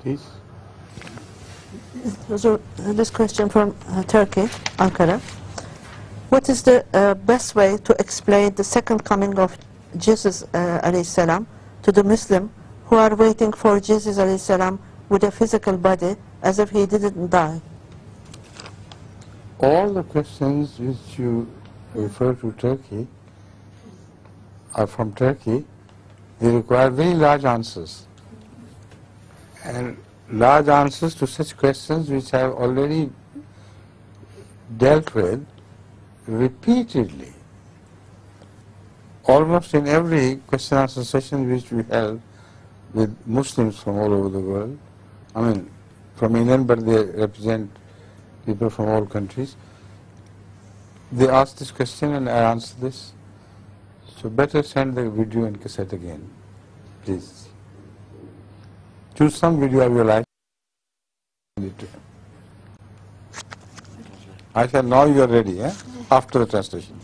Please. So, this question from Turkey, Ankara. What is the best way to explain the second coming of Jesus alayhi salam to the Muslim who are waiting for Jesus alayhi salam with a physical body as if he didn't die? All the questions which you refer to Turkey are from Turkey. They require very large answers. And large answers to such questions which I have already dealt with repeatedly. Almost in every question answer session which we held with Muslims from all over the world, I mean from England, but they represent people from all countries, they asked this question and I answered this. So better send the video and cassette again, please. Choose some video of your life. I shall know you are ready, after the translation.